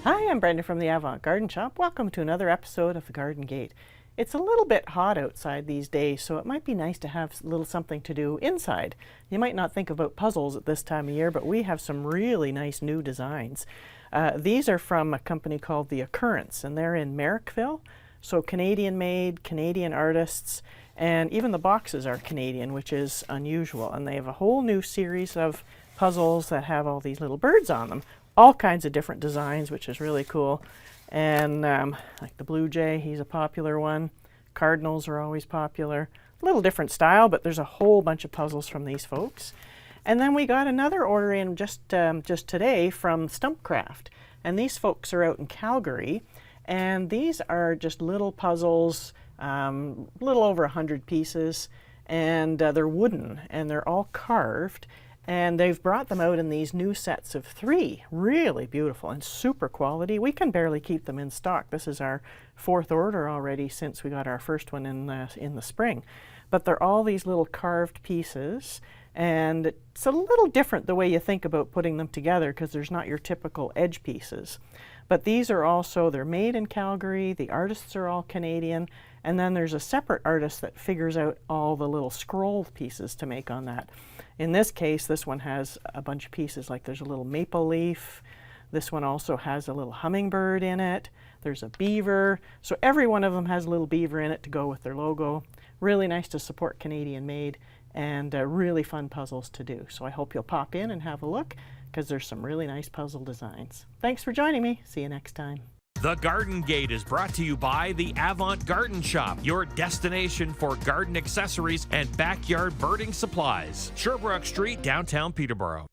Hi, I'm Brenda from the Avant Garden Shop. Welcome to another episode of The Garden Gate. It's a little bit hot outside these days, so it might be nice to have a little something to do inside. You might not think about puzzles at this time of year, but we have some really nice new designs. These are from a company called the Occurrence, and they're in Merrickville. So Canadian made, Canadian artists, and even the boxes are Canadian, which is unusual. And they have a whole new series of puzzles that have all these little birds on them. All kinds of different designs, which is really cool. And like the Blue Jay, he's a popular one. Cardinals are always popular. A little different style, but there's a whole bunch of puzzles from these folks. And then we got another order in just today from Stumpcraft. And these folks are out in Calgary. And these are just little puzzles, a little over 100 pieces. And they're wooden, and they're all carved. And they've brought them out in these new sets of 3. Really beautiful and super quality. We can barely keep them in stock. This is our 4th order already since we got our first one in the spring. But they're all these little carved pieces. And it's a little different the way you think about putting them together because there's not your typical edge pieces. But these are also, they're made in Calgary. The artists are all Canadian. And then there's a separate artist that figures out all the little scroll pieces to make on that. In this case, this one has a bunch of pieces, like there's a little maple leaf. This one also has a little hummingbird in it. There's a beaver. So every one of them has a little beaver in it to go with their logo. Really nice to support Canadian made and really fun puzzles to do. So I hope you'll pop in and have a look because there's some really nice puzzle designs. Thanks for joining me. See you next time. The Garden Gate is brought to you by the Avant Garden Shop, your destination for garden accessories and backyard birding supplies. Sherbrooke Street, downtown Peterborough.